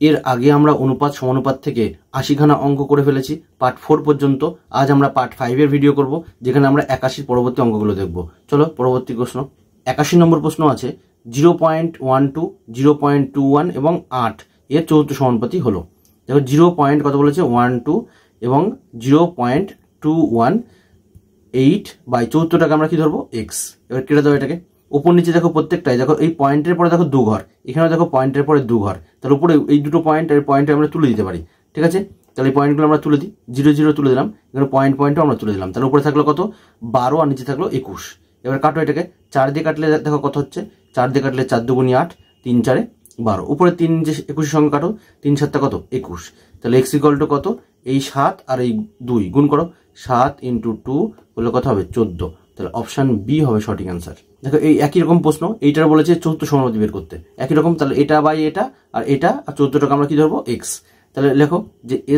এর আগে আমরা অনুপাত সমানুপাত থেকে ৮০খানা অঙ্ক করে ফেলেছি পার্ট 4 পর্যন্ত। আজ আমরা পার্ট 5 এর ভিডিও করব, যেখানে আমরা ৮১ পরবর্তী অঙ্কগুলো দেখব। চলো পরবর্তী প্রশ্ন। ৮১ নম্বর প্রশ্ন আছে 0.12, 0.21 এবং 8 এর চতুর্থ সমানুপাতি হলো। দেখো 0. কত বলেছে 12 এবং 0.218 বাই চতুর্থটাকে আমরা কি ধরবো এক্স। এবার কেটে দাও এটাকে। উপর নিচে দেখো প্রত্যেকটাই, দেখো এই পয়েন্টের পরে দেখো 2 ঘর, এখানেও দেখো পয়েন্টের পরে 2 ঘর, তার উপরে এই দুটো পয়েন্ট আর পয়েন্টে আমরা তুলে দিতে পারি। ঠিক আছে, তাহলে এই পয়েন্টগুলো আমরা তুলে দিই। 0 0 তুলে দিলাম, এখানে পয়েন্টও আমরা তুলে দিলাম। তাহলে উপরে থাকলো কত 12 আর নিচে থাকলো 21। এবার কাটো এটাকে, 4 দিয়ে কাটলে দেখো কত হচ্ছে, 4 দিয়ে কাটলে 4 2 8, 3 4 12, উপরে 3 যে 21 সঙ্গে কাটো, 3 7 কত 21। তাহলে এক্স ইকুয়াল টু কত, এই 7 আর এই 2 গুণ করো, 7 × 2 হলে কত হবে 14। তাহলে অপশন বি হবে সঠিক অ্যান্সার। দেখো এই একই রকম প্রশ্ন, এইটার বলেছে চতুর্থ সমানুপাতি বের করতে, একই রকম। তাহলে এটা বাই এটা আর এটা আর চতুর্থটাকে আমরা কি ধরবো এক্স। তাহলে লেখো যে a²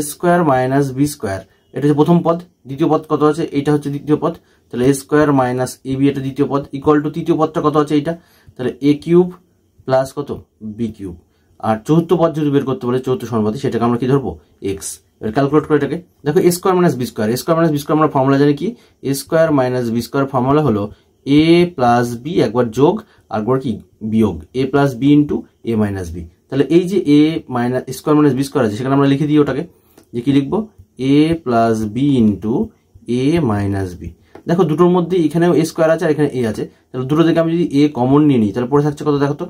- b², এটা হচ্ছে প্রথম পদ, দ্বিতীয় পদ কত আছে, এইটা হচ্ছে দ্বিতীয় পদ। তাহলে a² - ab এটা দ্বিতীয় পদ, ইকুয়াল টু তৃতীয় পদটা কত আছে এইটা, তাহলে a³ প্লাস কত b³। আর চতুর্থ পদ যদি বের করতে বলে চতুর্থ সমানুপাতি, সেটাকে আমরা কি ধরবো এক্স। এবার ক্যালকুলেট করে এটাকে, দেখো a² - b², a² - b² আমরা ফর্মুলা জানি কি, a² - b² ফর্মুলা হলো a প্লাস বি একবার যোগ আর একবার কি বিয়োগ, a plus b into a minus b. তাহলে এই যে a স্কোয়ার - b² আছে, সেখানে আমরা লিখে দিই ওটাকে, যে কি লিখবো a plus b into a minus b. দেখো দুটোর মধ্যে এখানেও a² আছে আর এখানে a আছে, তাহলে দুটো থেকে আমি যদি a কমন নিয়ে নিই, তাহলে পরে থাকছে কত, দেখো তো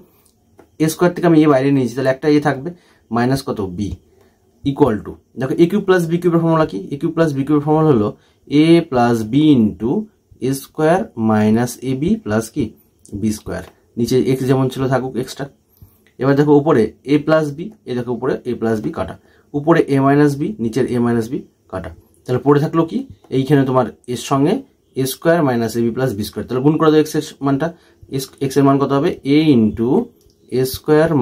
a² থেকে আমি a বাইরে নিয়েছি, তাহলে একটা a থাকবে মাইনাস কত b ইকুয়াল টু, দেখো a³ প্লাস b³ এর ফর্মুলা কি, a³ প্লাস b³ এর ফর্মুলা হলো a plus b into a² minus ab plus কি b²। নিচে x যেমন ছিল থাকুক এক্সট্রা। এবার দেখো উপরে a প্লাস বি, এই দেখো উপরে a প্লাস বি কাটা, উপরে a মাইনাস বি, নিচের a মাইনাস বি কাটা। তাহলে পড়ে থাকলো কি, এইখানে তোমার এর সঙ্গে a² minus ab plus b²। তাহলে গুণ করে দাও x এর মানটা, x এর মান কত হবে a into a²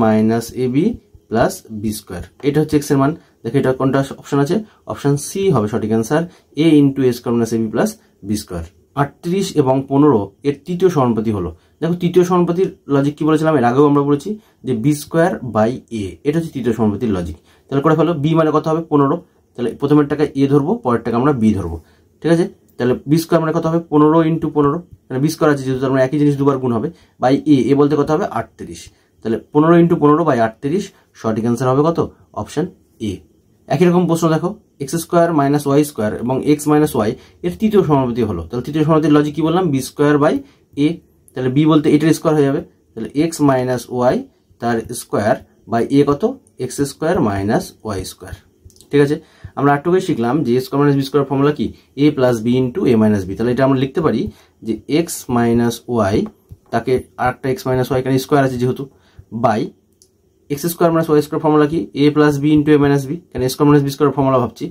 minus ab plus b²। এটা হচ্ছে x এর মান। দেখো এটা কোনটা অপশন আছে, অপশন সি হবে সঠিক answer, a into a² minus ab plus b²। 38 এবং 15 এর তৃতীয় সমানুপাতি হলো। দেখো তৃতীয় সমানুপাতির লজিক কি বলেছিলাম, এর আগেও আমরা বলেছি যে b² বাই a, এটা হচ্ছে তৃতীয় সমানুপাতির লজিক। তাহলে করে ফেলো, b মানে কত হবে 15, তাহলে প্রথমের টাকা a ধরবো, পরের টাকা আমরা b ধরবো। ঠিক আছে, তাহলে b² মানে কত হবে 15 × 15, মানে b² আছে যেহেতু, তার মানে একই জিনিস দুবার গুণ হবে, বাই a বলতে কত হবে 38। তাহলে 15 × 15 বাই 38, সঠিক অ্যান্সার হবে কত, অপশন এ। একই রকম প্রশ্ন দেখো x² - y² এবং x - y এর তৃতীয় সমানুপাতি হলো। তাহলে তৃতীয় সমানুপাতির লজিক কি বললাম, b² বাই a। তাহলে b বলতে এটার স্কোয়ার হয়ে যাবে, তাহলে x মাইনাস ওয়াই তার স্কোয়ার বাই a কত x² মাইনাস y²। ঠিক আছে, আমরা আরেকটুকু শিখলাম যে a² - b² ফর্মুলা কি a plus b into a minus b. তাহলে এটা আমরা লিখতে পারি যে x মাইনাস ওয়াই, তাকে আরেকটা x মাইনাস ওয়াই এখানে স্কোয়ার আছে যেহেতু, বাই x² - y² ফর্মুলা কি a plus b into a minus b, কেন a² - b² ফর্মুলা ভাবছি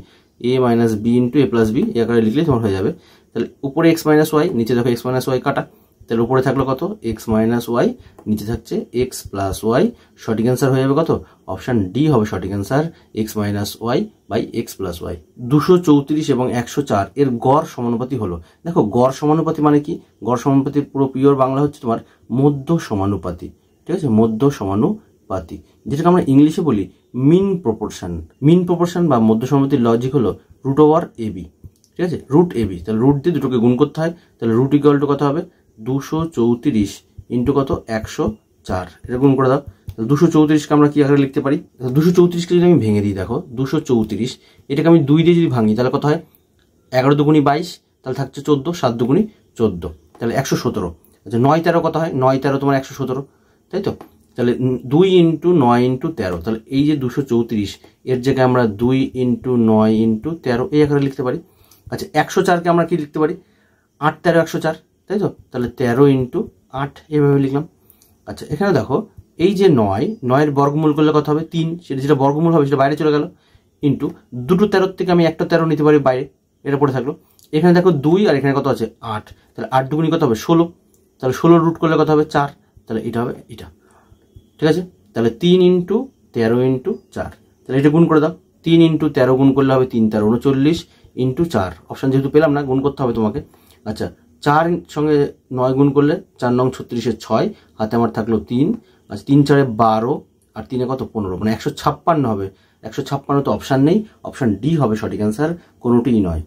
a minus b into a plus b, এই আকারে লিখলে তোমার হয়ে যাবে। তাহলে উপরে x মাইনাস ওয়াই, নিচে দেখো x মাইনাস ওয়াই কাটা, তাহলে উপরে থাকলো কত x মাইনাস ওয়াই, নিচে থাকছে x প্লাস ওয়াই। সঠিক অ্যান্সার হয়ে যাবে কত, অপশন ডি হবে সঠিক answer, x minus y by x plus y. 234 এবং 104 এর গড় সমানুপাতি হলো। দেখো গড় সমানুপাতি মানে কি, গড় সমানুপাতির পুরো পিওর বাংলা হচ্ছে তোমার মধ্য সমানুপাতি। ঠিক আছে, মধ্য সমানুপাতি, যেটাকে আমরা ইংলিশে বলি মিন প্রপোর্শন। মিন প্রপোর্শন বা মধ্য সমানুপাতির লজিক হলো √ab। ঠিক আছে, √ab, তাহলে রুট দিয়ে দুটোকে গুণ করতে হয়, তাহলে রুট ইকুয়াল টু কত হবে 234 ইন্টু কত 104, এটা গুণ করে দাও। তাহলে 234কে আমরা কি আকারে লিখতে পারি, 234কে যদি আমি ভেঙে দিই, দেখো 234 এটাকে আমি 2 দিয়ে যদি ভাঙি, তাহলে কত হয় 11 × 2 = 22, তাহলে থাকছে 14, 7 × 2 = 14, তাহলে 117। আচ্ছা 9 13 কত হয়, 9 13 তোমার 117, তাই তো। তাহলে 2 × 9 × 13, তাহলে এই যে 234 এর জায়গায় আমরা 2 × 9 × 13 এই আকারে লিখতে পারি। আচ্ছা 104কে আমরা কি লিখতে পারি 8 13 104, তাই তো। তাহলে 13 × 8 এইভাবে লিখলাম। আচ্ছা এখানে দেখো এই যে 9 এর বর্গমূল করলে কত হবে 3, সেটা যেটা বর্গমূল হবে সেটা বাইরে চলে গেল, ইন্টু দুটো 13 থেকে আমি একটা 13 নিতে পারি বাইরে, এটা পড়ে থাকলো। এখানে দেখো 2 আর এখানে কত আছে 8, তাহলে 8 2 কত হবে 16, তাহলে 16 রুট করলে কত হবে 4, তাহলে এটা হবে এটা। ঠিক আছে, তাহলে 3 × 13 × 4, তাহলে এটা গুণ করে দাও, 3 × 13 গুণ করলে হবে 3 13 39 ইন্টু 4, অপশন যেহেতু পেলাম না গুণ করতে হবে তোমাকে। আচ্ছা 4 সঙ্গে 9 গুণ করলে 4 9 36 6, হাতে আমার থাকলো 3, আচ্ছা 3 4 12 আর 3 কত 15, মানে 156 হবে। 156 তো অপশান নেই, অপশান ডি হবে সঠিক অ্যান্সার, কোনোটিই নয়।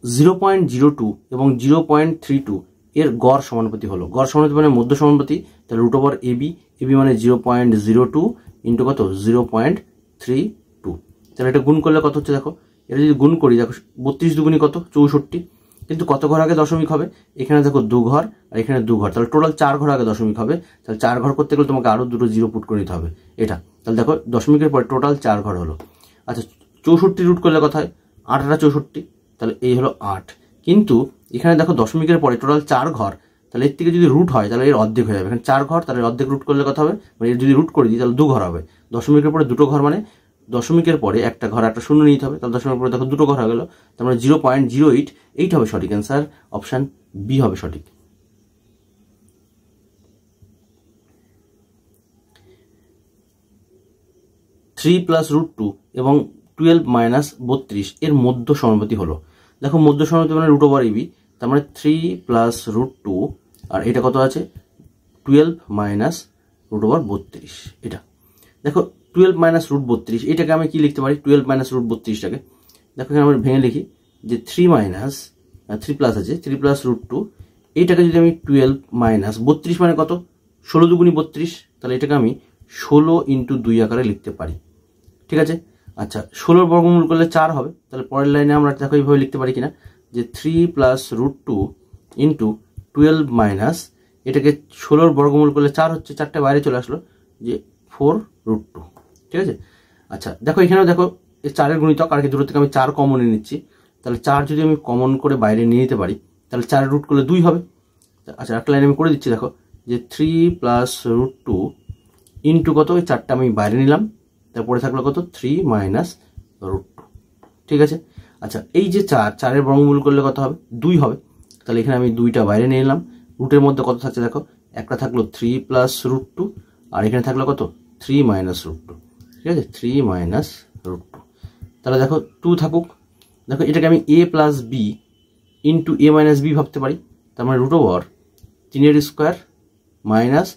0.02 এবং 0.32 এর গড় সমানুপাতি হলো। গড় সমানুপাতি মানে মধ্য সমানুপাতি, তাহলে রুট ওভার এবি, এবি মানে 0.02 ইন্টু কত 0.32, তাহলে এটা গুণ করলে কত হচ্ছে দেখো, এটা যদি গুণ করি দেখো 32 দুগুণী কত 64, কিন্তু কত ঘর আগে দশমিক হবে, এখানে দেখো 2 ঘর আর এখানে 2 ঘর, তাহলে টোটাল 4 ঘর আগে দশমিক হবে, তাহলে 4 ঘর করতে গেলে তোমাকে আরও দুটো জিরো পুট করে নিতে হবে এটা, তাহলে দেখো দশমিকের পরে টোটাল 4 ঘর হলো। আচ্ছা 64 রুট করলে কথা হয় 8 আর 64, তাহলে এই হলো 8, কিন্তু এখানে দেখো দশমিকের পরে টোটাল 4 ঘর, তাহলে এর থেকে যদি রুট হয় তাহলে এর অর্ধেক হয়ে যাবে, এখানে 4 ঘর তাহলে অর্ধেক রুট করলে কথা হবে, মানে এর যদি রুট করে দিই তাহলে 2 ঘর হবে, দশমিকের পরে 2টো ঘর মানে দশমিকের পরে একটা ঘর একটা শূন্য নিতে হবে, তাহলে দশমিকের পরে দেখো 2টো ঘর হয়ে গেল, তার মানে 0.08 হবে সঠিক অ্যান্সার, অপশান বি হবে সঠিক। থ্রি প্লাস রুট 2 এবং 12 মাইনাস 32 এর মধ্য সমানুপাতি হলো। দেখো মধ্য সমানুপাতি মানে রুট ওভার এবি, তার মানে 3 প্লাস রুট 2 আর এটা কত আছে 12 মাইনাস রুট ওভার 32, এটা দেখো 12 মাইনাস রুট 32, এটাকে আমি কি লিখতে পারি 12 মাইনাস রুট 32টাকে, দেখো এখানে আমরা ভেঙে লিখি যে 3 মাইনাস 3 প্লাস আছে 3 প্লাস রুট 2, এইটাকে যদি আমি 12 মাইনাস 32 মানে কত 16 দুগুণী 32, তাহলে এটাকে আমি 16 ইন্টু 2 আকারে লিখতে পারি, ঠিক আছে। আচ্ছা 16 বর্গমূল করলে 4 হবে, তাহলে পরের লাইনে আমরা দেখো এইভাবে লিখতে পারি কিনা যে 3 প্লাস রুট 2 ইন্টু 12 মাইনাস, এটাকে 16 বর্গমূল করলে 4 হচ্ছে, 4টা বাইরে চলে আসলো যে 4 রুট 2, ঠিক আছে। আচ্ছা দেখো এখানেও দেখো এই 4-এর গুণিতক আর কি, দূর থেকে আমি 4 কমন নিয়ে নিচ্ছি, তাহলে 4 যদি আমি কমন করে বাইরে নিয়ে নিতে পারি তাহলে 4 রুট করলে 2 হবে। আচ্ছা একটা লাইন আমি করে দিচ্ছি দেখো যে 3 প্লাস রুট 2 ইন্টু কত, ওই 4টা আমি বাইরে নিলাম, তারপরে থাকলো কত 3 মাইনাস রুট 2, ঠিক আছে। আচ্ছা এই যে 4-4-এর বর্গমূল করলে কত হবে 2 হবে, তাহলে এখানে আমি 2টা বাইরে নিয়ে নিলাম, রুটের মধ্যে কত থাকছে দেখো, একটা থাকলো 3 প্লাস রুট 2 আর এখানে থাকলো কত 3 মাইনাস রুট 2, ঠিক আছে 3 মাইনাস রুট 2, তাহলে দেখো 2 থাকুক, দেখো এটাকে আমি a plus b into a minus b ভাবতে পারি, তার মানে রুট ওভার 3-এর স্কোয়ার মাইনাস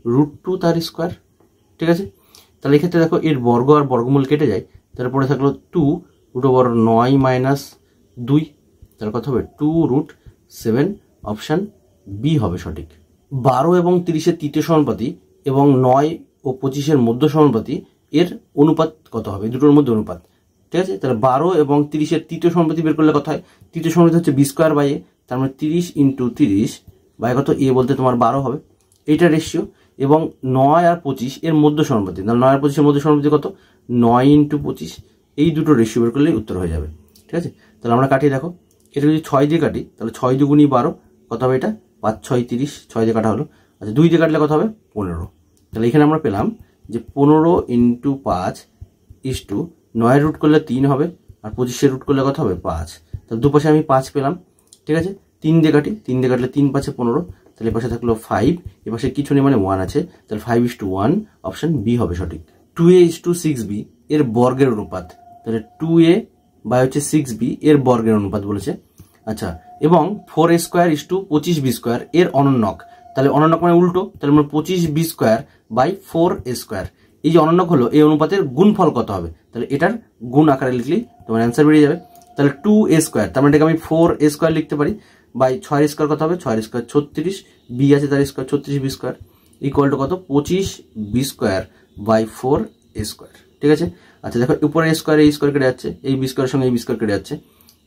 রুট 2 তার স্কোয়ার, ঠিক আছে। তাহলে এক্ষেত্রে দেখো এর বর্গ আর বর্গমূল কেটে যায়, তারপরে থাকলো 2 রুট ওভার 9 মাইনাস 2, তার কথা হবে 2 রুট 7, অপশান বি হবে সঠিক। 12 এবং 30-এর তৃতীয় সমানুপাতি এবং 9 ও 25-এর মধ্য সমানুপাতি এর অনুপাত কত হবে, দুটোর মধ্যে অনুপাত, ঠিক আছে। তাহলে 12 এবং 30-এর তৃতীয় সমানুপাতি বের করলে কথা হয়, তৃতীয় সমানুপাতি হচ্ছে বি স্কোয়ার বাই এ, তার মানে 30 ইন্টু 30 বাই কত এ বলতে তোমার 12 হবে, এইটা রেশিও। এবং 9 আর 25 এর মধ্য সমানুপাতি, তাহলে 9 আর 25-এর মধ্য সমানুপাতি কত 9 ইন্টু 25, এই দুটো রেশিও বের করলেই উত্তর হয়ে যাবে, ঠিক আছে। তাহলে আমরা কাটিয়ে দেখো, এটা যদি 6 দিয়ে কাটি তাহলে 6 দুগুণী 12, কত হবে এটা 5 6 30, 6 দিয়ে কাটা হলো। আচ্ছা 2 দিয়ে কাটলে কত হবে 15, তাহলে এখানে আমরা পেলাম যে 15 ইন্টু 5 ইস টু 9 রুট করলে 3 হবে আর 25-এর রুট করলে কত হবে 5, তাহলে দুপাশে আমি 5 পেলাম, ঠিক আছে। 3 দিয়ে কাটি, 3 দিয়ে কাটলে 3 5 15, তাহলে এপাশে থাকলো 5, এপাশে কিছু নেই মানে 1 আছে, তাহলে 5:1, অপশন বি হবে সঠিক। 2a:6b এর বর্গের অনুপাত, তাহলে 2a বাই হচ্ছে 6b এর বর্গের অনুপাত বলেছে। আচ্ছা এবং 4a² 25b² এর অনন্যক, তাহলে অনন্যক মানে উল্টো, তাহলে আমরা 25b² বাই 4a², এই যে অনন্যক হলো এই অনুপাতের গুণফল কত হবে, তাহলে এটার গুণ আকারে লিখলেই তোমার অ্যান্সার বেরিয়ে যাবে। তাহলে 2a², তার মানে এটাকে আমি 4a² লিখতে পারি, বাই 6 কত হবে 6 36, বি আছে তার স্কোয়ার 36b² ইকুয়াল টু কত 25b² বাই 4a², ঠিক আছে। আচ্ছা দেখো উপরে স্কোয়ার এই স্কোয়ার কেটে যাচ্ছে, এই বি স্কোয়ারের সঙ্গে এই বি স্কোয়ার কেটে যাচ্ছে।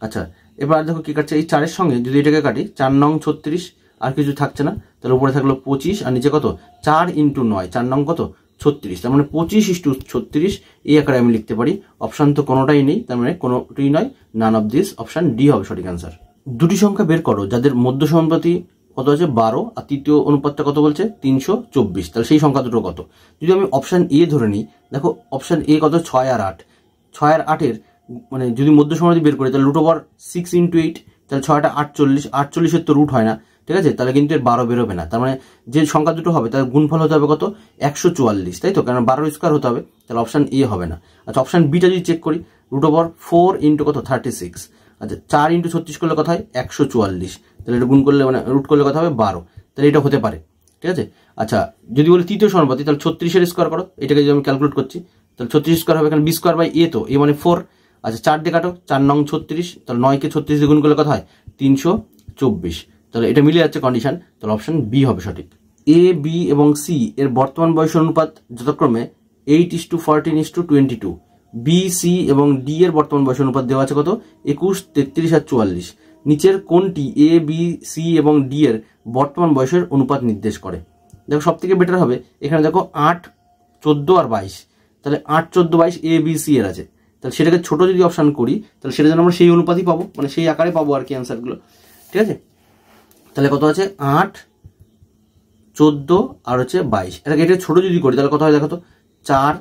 আচ্ছা এবার দেখো কি কাটছে, এই 4-এর সঙ্গে যদি এটাকে কাটি 4 নং 36, আর কিছু থাকছে না, তাহলে উপরে থাকলো 25 আর নিচে কত 4 ইন্টু 9, 4 নং কত 36, তার মানে 25:36 এই আকারে আমি লিখতে পারি। অপশান তো কোনোটাই নেই, তার মানে কোনোটাই নয়, none of this, option D হবে সঠিক অ্যান্সার। দুটি সংখ্যা বের করো যাদের মধ্য সমানুপাতি কত আছে 12 আর তৃতীয় অনুপাতটা কত বলছে 324, তাহলে সেই সংখ্যা দুটো কত। যদি আমি অপশান এ ধরে নিই, দেখো অপশান এ কত 6 আর 8, 6 আর 8-এর মানে যদি মধ্য সমানুপাতি বের করি তাহলে রুট ওভার 6 ইন্টু 8, তাহলে 6টা 48, 48-এর তো রুট হয় না, ঠিক আছে, তাহলে কিন্তু এর 12 বেরোবে না, তার মানে যে সংখ্যা দুটো হবে তার গুণফল হতে হবে কত 144, তাই তো, কারণ 12 স্কোয়ার হতে হবে, তাহলে অপশান এ হবে না। আচ্ছা অপশান বিটা যদি চেক করি, রুট ওভার 4 ইন্টু কত 36, আচ্ছা 4 ইন্টু 36 করলে কথা হয় 144, তাহলে এটা গুণ করলে মানে রুট করলে কথা হবে 12, তাহলে এটা হতে পারে, ঠিক আছে। আচ্ছা যদি বলি তৃতীয় সমানুপাতি, তাহলে 36-এর স্কোয়ার করো, এটাকে যদি আমি ক্যালকুলেট করছি তাহলে 36 স্কোয়ার হবে, এখানে বি স্কোয়ার বাই এ, তো এ মানে 4। আচ্ছা 4 দিয়ে কাটো, 4 নং 36, তাহলে 9কে 36 দিয়ে গুণ করলে কত হয় 324, তাহলে এটা মিলে যাচ্ছে কন্ডিশন, তাহলে অপশন বি হবে সঠিক। এ বি এবং সি এর বর্তমান বয়সের অনুপাত যথাক্রমে 8:14:22। বি সি এবং ডি এর বর্তমান বয়সের অনুপাত দেওয়া আছে কত 21, 33 আর 44। নিচের কোনটি এ বি সি এবং ডি এর বর্তমান বয়সের অনুপাত নির্দেশ করে? দেখো সব থেকে বেটার হবে এখানে দেখো 8, 14 আর 22, তাহলে 8, 14, 22 এ বি সি এর আছে, তাহলে সেটাকে ছোট যদি অপশন করি তাহলে সেটা যেন আমরা সেই অনুপাতই পাবো, মানে সেই আকারে পাবো আর কি অ্যান্সারগুলো, ঠিক আছে। তাহলে কত আছে 8, 14 আর হচ্ছে 22, এটা ছোট যদি করি তাহলে কত হয় দেখো তো 4,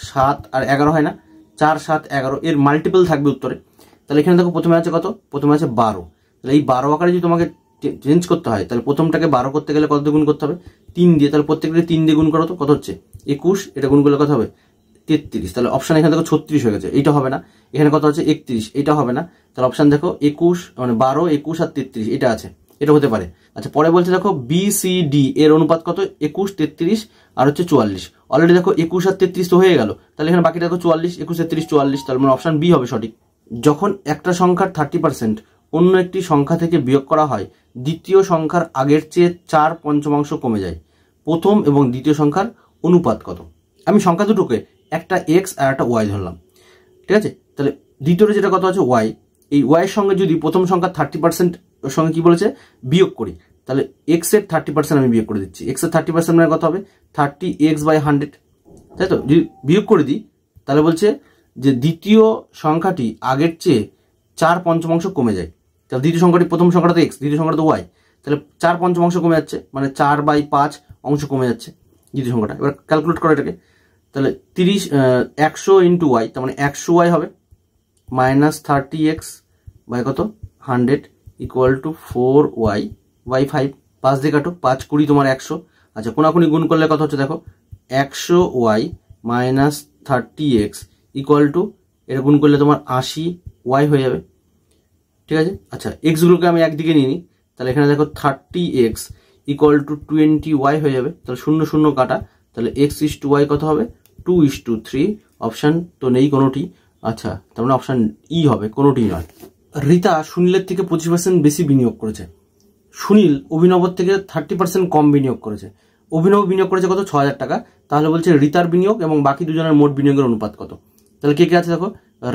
7 আর 11 হয় না, 4, 7, 11 এর মাল্টিপল থাকবে উত্তরে। তাহলে এখানে দেখো প্রথমে আছে কত, প্রথমে আছে 12, তাহলে এই 12 আকারে যদি তোমাকে চেঞ্জ করতে হয় তাহলে প্রথমটাকে 12 করতে গেলে কত দিয়ে গুণ করতে হবে 3 দিয়ে, তাহলে প্রত্যেকটা 3 দিয়ে গুণ করো তো কত হচ্ছে 21, এটা গুণ করলে কত হবে 33, তাহলে অপশন এখানে দেখো 36 হয়ে গেছে, এইটা হবে না। এখানে কত হচ্ছে 31, এটা হবে না, তাহলে অপশন দেখো 21 মানে 12, 21 আর 33 এটা আছে, এটা হতে পারে। আচ্ছা পরে বলছে দেখো বি সি ডি এর অনুপাত কত 21, 33 আর হচ্ছে 44। অলরেডি দেখো 21 আর 33 তো হয়ে গেল, তাহলে এখানে বাকি দেখো 44, 21, 33, 44, তাহলে মানে অপশন বি হবে সঠিক। যখন একটা সংখ্যার 30% অন্য একটি সংখ্যা থেকে বিয়োগ করা হয় দ্বিতীয় সংখ্যার আগের চেয়ে 4/5 কমে যায়, প্রথম এবং দ্বিতীয় সংখ্যার অনুপাত কত? আমি সংখ্যা দুটোকে একটা এক্স আর একটা ওয়াই ধরলাম, ঠিক আছে। তাহলে দ্বিতীয়টা যেটা কত আছে ওয়াই, এই ওয়াইয়ের সঙ্গে যদি প্রথম সংখ্যা 30% সঙ্গে কি বলেছে বিয়োগ করি, তাহলে এক্স এর 30% আমি বিয়োগ করে দিচ্ছি, এক্স এর 30% মানে কত হবে 30x/100, তাই তো। যদি বিয়োগ করে দিই তাহলে বলছে যে দ্বিতীয় সংখ্যাটি আগের চেয়ে 4/5 কমে যায়, তাহলে দ্বিতীয় সংখ্যাটি প্রথম সংখ্যাটা তো এক্স, দ্বিতীয় সংখ্যাটা তো ওয়াই, তাহলে 4/5 কমে যাচ্ছে মানে 4/5 অংশ কমে যাচ্ছে দ্বিতীয় সংখ্যাটা। এবার ক্যালকুলেট করো এটাকে, তাহলে 100 ইন্টু ওয়াই, তার মানে 100 ওয়াই হবে মাইনাস 30x বাই কত 100 ইকুয়াল টু 4y/5, 5 দিয়ে কাটো, 5, 20 তোমার 100। আচ্ছা কোনাকুনি গুণ করলে কত হচ্ছে দেখো 100y minus 30x equal to এটা গুণ করলে তোমার 80y হয়ে যাবে, ঠিক আছে। আচ্ছা এক্সগুলোকে আমি একদিকে নিয়ে নিই, তাহলে এখানে দেখো 30x ইকুয়াল টু 20y হয়ে যাবে, তাহলে 0, 0 কাটা, তাহলে x/y কত হবে 2:3, অপশান তো নেই কোনোটি। আচ্ছা তার মানে অপশান ই হবে, কোনোটি নয়। রিতা সুনীলের থেকে 25% বেশি বিনিয়োগ করেছে, সুনীল অভিনবর থেকে 30% কম বিনিয়োগ করেছে, অভিনব বিনিয়োগ করেছে কত 6000 টাকা, তাহলে বলছে রিতার বিনিয়োগ এবং বাকি দুজনের মোট বিনিয়োগের অনুপাত কত? তাহলে কে কে আছে দেখো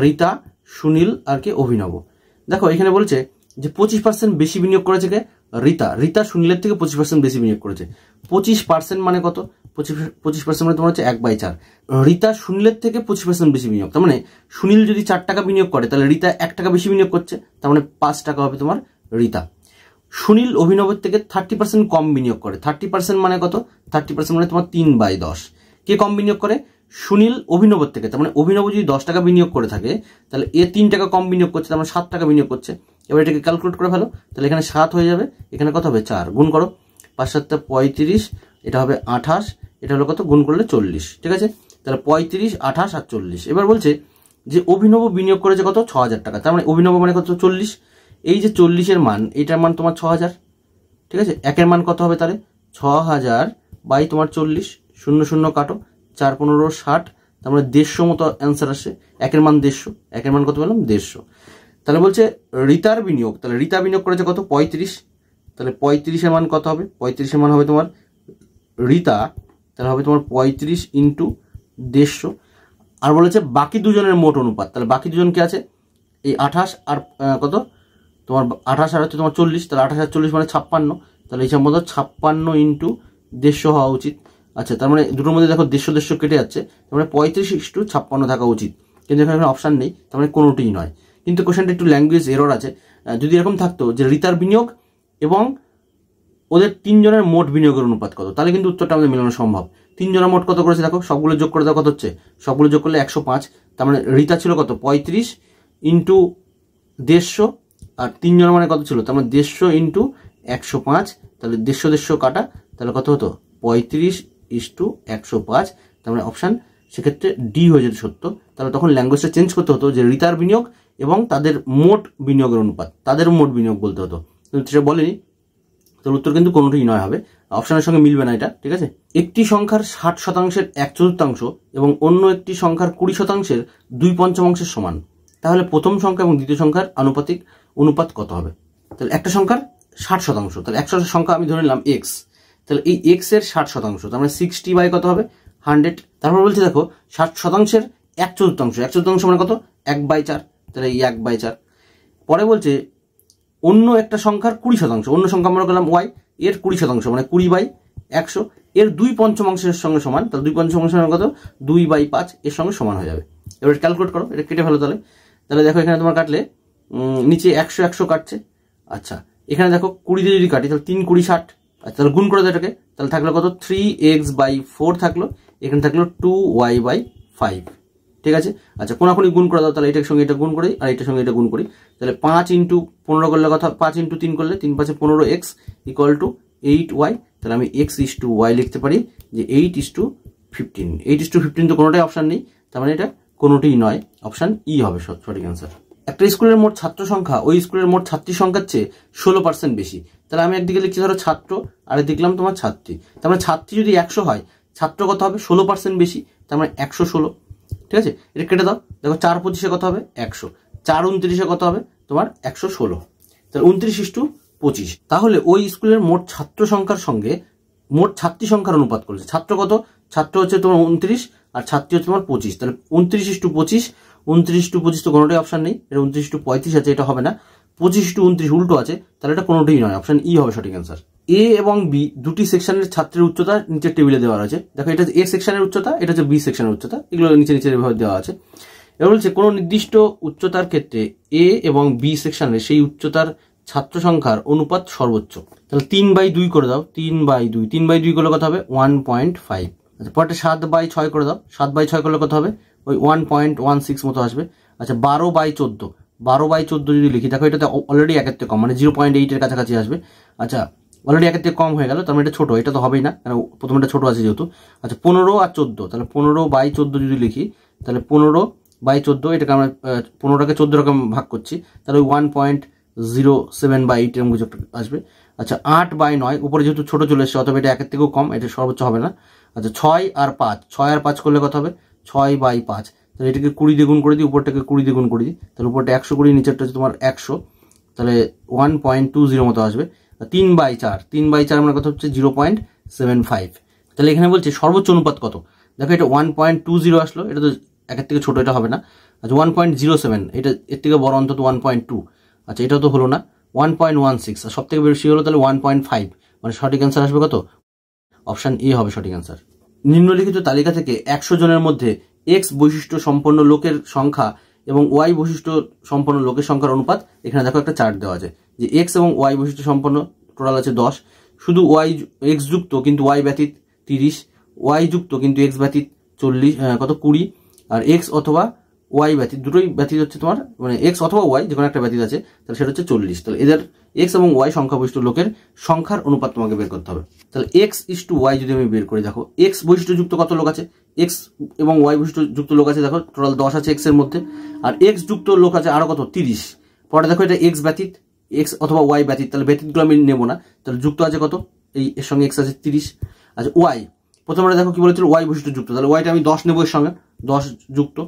রিতা, সুনীল আর কে অভিনব। দেখো এখানে বলছে যে 25% বেশি বিনিয়োগ করেছে কে রিতা, রিতা সুনীলের থেকে 25% বেশি বিনিয়োগ করেছে। 25% মানে কত 25% মানে তোমার হচ্ছে 1/4, রিতা সুনীলের থেকে 25% বেশি বিনিয়োগ, তার মানে সুনীল যদি 4 টাকা বিনিয়োগ করে তাহলে রিতা 1 টাকা বেশি বিনিয়োগ করছে, তার মানে 5 টাকা হবে তোমার রিতা। সুনীল অভিনবের থেকে 30% কম বিনিয়োগ করে, 30% মানে কত 30% মানে তোমার 3/10, কে কম বিনিয়োগ করে সুনীল অভিনবের থেকে, তার মানে অভিনব যদি 10 টাকা বিনিয়োগ করে থাকে তাহলে এ 3 টাকা কম বিনিয়োগ করছে, তার মানে 7 টাকা বিনিয়োগ করছে। এবার এটাকে ক্যালকুলেট করে ফেলো, তাহলে এখানে 7 হয়ে যাবে, এখানে কত হবে 4, গুণ করো 5 7 35, এটা হবে 28, এটা হলো কত গুণ করলে 40, ঠিক আছে। তাহলে 35, 28 আর 40। এবার বলছে যে অভিনব বিনিয়োগ করেছে কত 6000 টাকা, তার মানে অভিনব মানে কত 40, এই যে 40-এর মান এইটার মান তোমার 6000, ঠিক আছে। একের মান কত হবে তাহলে 6000 বাই তোমার 40, 0, 0 কাটো, 4 15 60, তার মানে 150 মতো অ্যান্সার আসে। একের মান 150, একের মান কত পেলাম 150। তাহলে বলছে রিতার বিনিয়োগ, তাহলে রিতা বিনিয়োগ করেছে কত 35, তাহলে 35-এর মান কত হবে 35-এর মান হবে তোমার রিতা, তাহলে হবে তোমার 35 ইন্টু 150। আর বলেছে বাকি দুজনের মোট অনুপাত, তাহলে বাকি দুজন কে আছে এই 28 আর কত তোমার 28 আর হচ্ছে তোমার 40, তাহলে 28 আর 40 মানে 56, তাহলে এই সম্বন্ধ 56 ইন্টু 150 হওয়া উচিত। আচ্ছা তার মানে দুটোর মধ্যে দেখো 150 কেটে যাচ্ছে, তার মানে 35:56 থাকা উচিত, কিন্তু এখানে অপশান নেই, তার মানে কোনোটিই নয়। কিন্তু কোশ্চেনটা একটু ল্যাঙ্গুয়েজ এরর আছে, যদি এরকম থাকতো যে রিতার বিনিয়োগ এবং ওদের 3 জনের মোট বিনিয়োগের অনুপাত কত, তাহলে কিন্তু উত্তরটা আমাদের মেলানো সম্ভব। 3 জনের মোট কত করেছে দেখো, সবগুলো যোগ করে দাও কত হচ্ছে, সবগুলো যোগ করলে 105, তার মানে রিতা ছিল কত 35 ইন্টু 150, আর 3 জনের মানে কত ছিল, তার মানে 150 ইন্টু 105, তাহলে 150 কাটা, তাহলে কত হতো 35:105, তার মানে অপশান সেক্ষেত্রে ডি হয়ে যেত সত্য। তাহলে তখন ল্যাঙ্গুয়েজটা চেঞ্জ করতে হতো যে রিতার বিনিয়োগ এবং তাদের মোট বিনিয়োগের অনুপাত, তাদের মোট বিনিয়োগ বলতে হতো, কিন্তু সেটা বলেনি। তার উত্তর কিন্তু কোনোটিই নয় হবে, অপশনের সঙ্গে মিলবে না এটা, ঠিক আছে। একটি সংখ্যার 60% 1/4 এবং অন্য একটি সংখ্যার 20%-এর 2/5 সমান, তাহলে প্রথম সংখ্যা এবং দ্বিতীয় সংখ্যার আনুপাতিক অনুপাত কত হবে? তাহলে একটা সংখ্যার 60%, তাহলে 100 সংখ্যা আমি ধরে নিলাম এক্স, তাহলে এই এক্স এর 60%, তার মানে 60 বাই কত হবে 100। তারপর বলছে দেখো 60%-এর 1/4, 1/4 মানে কত 1/4, তাহলে এই 1/4। পরে বলছে অন্য একটা সংখ্যার 20%, অন্য সংখ্যা আমরা করলাম ওয়াই, এর 20% মানে 20/100, এর 2/5 সঙ্গে সমান, তাহলে 2/5 সমান কত 2/5 এর সঙ্গে সমান হয়ে যাবে। এবার ক্যালকুলেট করো, এটা কেটে ফেলো। তাহলে দেখো এখানে তোমার কাটলে নিচে 100 100 কাটছে। আচ্ছা এখানে দেখো 20 দিয়ে যদি কাটি তাহলে 3 20 60, আচ্ছা তাহলে গুণ করে দাও এটাকে, তাহলে থাকলো কত 3x/4 থাকলো, এখানে থাকলো 2y/5, ঠিক আছে। আচ্ছা কোনাকুনি গুণ করে দাও, তাহলে এটার সঙ্গে এটা গুণ করি আর এটার সঙ্গে এটা গুণ করি, তাহলে 5 × 15 করলে কথা 5 × 3 করলে 3 5 15x = 8y, তাহলে আমি x/y লিখতে পারি যে 8/15। 8/15 তো কোনোটাই অপশন নেই, তার মানে এটা কোনোটিই নয়, অপশন ই হবে সঠিক অ্যান্সার। একটা স্কুলের মোট ছাত্র সংখ্যা ওই স্কুলের মোট ছাত্রী সংখ্যার চেয়ে 16% বেশি, তাহলে আমি একদিকে লিখছি ধরো ছাত্র আর দেখলাম তোমার ছাত্রী, তার মানে ছাত্রী যদি 100 হয় ছাত্র কত হবে 16% বেশি, তার মানে 116, ঠিক আছে। এটা কেটে দাও, দেখো 4 25-এ কত হবে 100, 4 29-এ কত হবে তোমার 116, তাহলে 29/25। তাহলে ওই স্কুলের মোট ছাত্র সংখ্যার সঙ্গে মোট ছাত্রী সংখ্যার অনুপাত করেছে। ছাত্র কত, ছাত্র হচ্ছে তোমার 29 আর ছাত্রী হচ্ছে তোমার 25, তাহলে 29/25, 29/25 তো কোনোটাই অপশন নেই, এটা 29/35 আছে, এটা হবে না। 25/29 উল্টো আছে, তাহলে এটা কোনোটাই নয়, অপশন ই হবে সঠিক অ্যান্সার। এ এবং বি দুটি সেকশনের ছাত্রের উচ্চতা নিচের টেবিলে দেওয়া আছে। দেখো এটা এ সেকশনের উচ্চতা, এটা হচ্ছে বি সেকশনের উচ্চতা, এগুলো নিচে এভাবে দেওয়া আছে। এবার বলছে কোনো নির্দিষ্ট উচ্চতার ক্ষেত্রে এ এবং বি সেকশনের সেই উচ্চতার ছাত্র সংখ্যার অনুপাত সর্বোচ্চ, তাহলে 3/2 করে দাও, 3/2, 3/2 করলে কত হবে 1.5। আচ্ছা পরটা 7/6 করে দাও, 7/6 করলে কত হবে ওই 1.16 মতো আসবে। আচ্ছা 12/14, 12/14 যদি লিখি, দেখো এটাতে অলরেডি 1-এর থেকে কম, মানে 0.8 এর কাছাকাছি আসবে। আচ্ছা অলরেডি 1-এর থেকে কম হয়ে গেল, তার মানে এটা ছোট, এটা তো হবেই না কারণ প্রথমটা ছোট আছে যেহেতু। আচ্ছা 15 আর 14, তাহলে 15/14 যদি লিখি, তাহলে 15/14, এটাকে আমরা 15টাকে 14 রকম ভাগ করছি, তাহলে ওই 1.07/8 এরকম কিছু আসবে। আচ্ছা 8/9, উপরে যেহেতু ছোট চলে এসছে অথবা এটা 1-এর থেকেও কম, এটা সর্বোচ্চ হবে না। আচ্ছা 6 আর 5, 6 আর 5 করলে কত হবে 6/5, তাহলে এটাকে 20 দিয়ে গুণ করে দিই, উপরটাকে 20 দিয়ে গুণ করে দিই, তাহলে উপরটা 120, নিচেরটা হচ্ছে তোমার 100, তাহলে 1.20 মতো আসবে। 3/4, 3/4 মানে কত হচ্ছে 0.75, তাহলে এখানে বলছে সর্বোচ্চ অনুপাত কত। দেখো এটা 1.20 আসলো, এটা তো 1-এর থেকে ছোট, এটা হবে না। আচ্ছা 1.07, এটা এর থেকে বড় অন্তত 1.2, আচ্ছা এটাও তো হলো না। 1.16 আর সব থেকে বেশি হলো তাহলে 1.5, মানে সঠিক অ্যান্সার আসবে কত, অপশন এ হবে সঠিক অ্যান্সার। নিম্নলিখিত তালিকা থেকে 100 জনের মধ্যে এক্স বৈশিষ্ট্য সম্পন্ন লোকের সংখ্যা এবং ওয়াই বৈশিষ্ট্য সম্পন্ন লোকের সংখ্যার অনুপাত, এখানে দেখো একটা চার্ট দেওয়া আছে যে এক্স এবং ওয়াই বৈশিষ্ট্য সম্পন্ন টোটাল আছে 10, শুধু ওয়াই এক্স যুক্ত কিন্তু ওয়াই ব্যতীত 30, ওয়াই যুক্ত কিন্তু এক্স ব্যতীত 40, কত 20, আর এক্স অথবা ওয়াই ব্যতীত, দুটোই ব্যতীত হচ্ছে তোমার মানে এক্স অথবা ওয়াই যে কোনো একটা ব্যতীত আছে, তাহলে সেটা হচ্ছে 40। তাহলে এদের এক্স এবং ওয়াই সংখ্যা বৈশিষ্ট্য লোকের সংখ্যার অনুপাত তোমাকে বের করতে হবে। তাহলে x/y যদি আমি বের করি, দেখো এক্স বৈশিষ্ট্য যুক্ত কত লোক আছে, এক্স এবং ওয়াই বৈশিষ্ট্য যুক্ত লোক আছে, দেখো টোটাল 10 আছে এক্স এর মধ্যে, আর এক্স যুক্ত লোক আছে আরো কত 30। পরে দেখো এটা এক্স ব্যতীত, এক্স অথবা ওয়াই ব্যতীত, তাহলে ব্যতীতগুলো আমি নেবো না, তাহলে যুক্ত আছে কত, এই এর সঙ্গে এক্স আছে 30। আচ্ছা ওয়াই, প্রথমে দেখো কি বলেছিল ওয়াই বৈশিষ্ট্য যুক্ত, তাহলে ওয়াইটা আমি 10 নেবো এর সঙ্গে, 10 যুক্ত।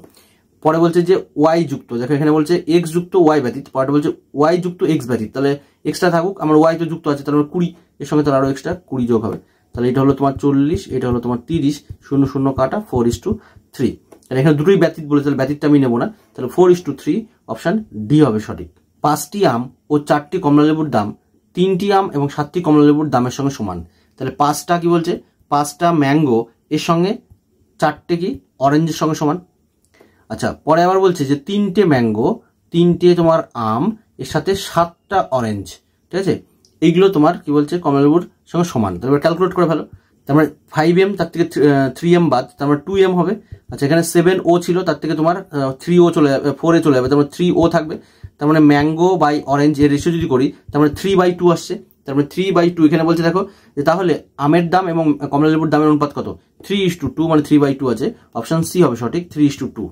পরে বলছে যে ওয়াই যুক্ত, দেখো এখানে বলছে এক্স যুক্ত ওয়াই ব্যতীত, পরে বলছে ওয়াই যুক্ত এক্স ব্যতীত, তাহলে এক্সট্রা থাকুক, আমার ওয়াই তো যুক্ত আছে, তাহলে 20 এর সঙ্গে তাহলে আরো এক্সট্রা 20 যোগ হবে, তাহলে এটা হলো তোমার 40, এটা হলো তোমার 30, 0 0 কাটা 4:3, তাহলে এখানে দুটোই ব্যতীত বলে, তাহলে ব্যতীতটা আমি নেবো না, তাহলে 4:3, অপশন ডি হবে সঠিক। 5টি আম ও 4টি কমলালেবুর দাম 3টি আম এবং 7টি কমলালেবুর দামের সঙ্গে সমান, তাহলে 5টা কি বলছে 5টা ম্যাঙ্গো এর সঙ্গে 4টে কি অরেঞ্জের সঙ্গে সমান। আচ্ছা পরে আবার বলছে যে 3টে ম্যাঙ্গো, 3টে তোমার আম এর সাথে 7টা অরেঞ্জ, ঠিক আছে, এইগুলো তোমার কি বলছে কমলালেবুর সঙ্গে সমান। তারপর ক্যালকুলেট করে ফেলো, তার মানে 5m তার থেকে 3m বাদ, তার মানে 2m হবে। আচ্ছা এখানে 7o ছিল, তার থেকে তোমার 3o চলে যাবে, 4a চলে যাবে, তার মানে 3o থাকবে, তার মানে ম্যাঙ্গো বাই অরেঞ্জ এর রেশিও যদি করি তার মানে 3/2 আসছে, তার মানে 3/2। এখানে বলছে দেখো যে তাহলে আমের দাম এবং কমলালেবুর দামের অনুপাত কত, 3:2, মানে 3/2 আছে, অপশন সি হবে সঠিক, 3:2।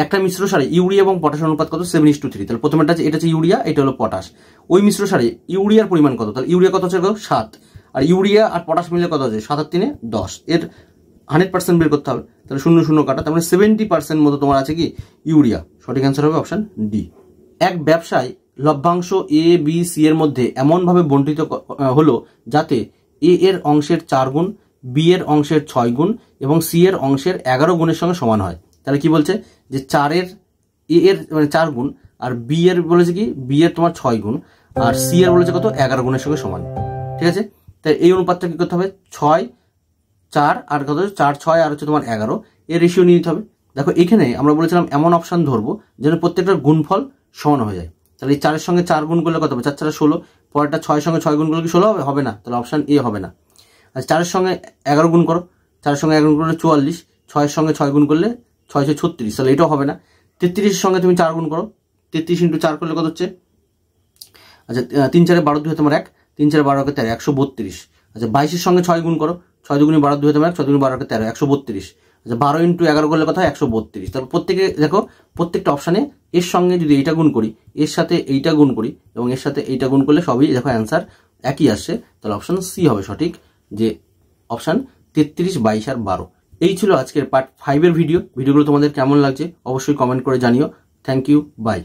একটা মিশ্র সারে ইউরিয়া এবং পটাশ অনুপাত কত 7:3। তাহলে প্রথমটা এটা হচ্ছে ইউরিয়া, এটা হলো পটাশ। ওই মিশ্র সারে ইউরিয়ার পরিমাণ কত, তাহলে ইউরিয়া কত হচ্ছে 7, আর ইউরিয়া আর পটাশ মিলে কত আছে 7 আর 3 10। এর 100% বের করতে হবে, তাহলে 0 0 কাটা, তার মানে 70% মতো তোমার আছে কি ইউরিয়া। সঠিক অ্যান্সার হবে অপশন ডি। এক ব্যবসায় লভ্যাংশ এ বি সি এর মধ্যে এমনভাবে বন্টিত হলো যাতে এ এর অংশের 4 গুণ, বি এর অংশের 6 গুণ এবং সি এর অংশের 11 গুণের সঙ্গে সমান হয়। তাহলে কি বলছে যে 4 এর এ এর মানে 4 গুণ, আর বি এর বলেছে কি বি এর তোমার 6 গুণ, আর সি এর বলেছে কত 11 গুণের সঙ্গে সমান। ঠিক আছে, তাই এই অনুপাতটা কি করতে হবে 6 4 আর কত 4 6 আর হচ্ছে তোমার 11 এর রেশিও নিয়ে নিতে হবে। দেখো এখানে আমরা বলেছিলাম এমন অপশন ধরবো যেন প্রত্যেকটার গুণফল সমান হয়ে যায়। তাহলে এই 4 এর সঙ্গে 4 গুণ করলে কত হবে 4 4 16, পরেরটা 6 এর সঙ্গে 6 গুণ করলে কি 16 হবে, হবে না, তাহলে অপশন এ হবে না। আর 4 এর সঙ্গে 11 গুণ করো, 4 এর সঙ্গে 11 গুণ করলে 44, 6 এর সঙ্গে 6 গুণ করলে 6 6 36, তাহলে এটাও হবে না। 33 এর সঙ্গে তুমি 4 গুণ করো, 33 × 4 করলে কত হচ্ছে, আচ্ছা 3 4 12 2 তোমার 1, 3 4 12 13 132। আচ্ছা 22 এর সঙ্গে 6 গুণ করো, 6 2 12 2 তোমার 1, 6 2 12 13 132। আচ্ছা 12 × 11 করলে কত হয় 132। তারপর প্রত্যেকে দেখো প্রত্যেকটা অপশানে এর সঙ্গে যদি এইটা গুণ করি, এর সাথে এইটা গুণ করি এবং এর সাথে এইটা গুণ করলে সবই দেখো অ্যান্সার একই আসছে। তাহলে অপশন সি হবে সঠিক, যে অপশন 33 22 আর 12। এই ছিল আজকের পার্ট 5 এর ভিডিওগুলো তোমাদের কেমন লাগছে অবশ্যই কমেন্ট করে জানিও। Thank you, by.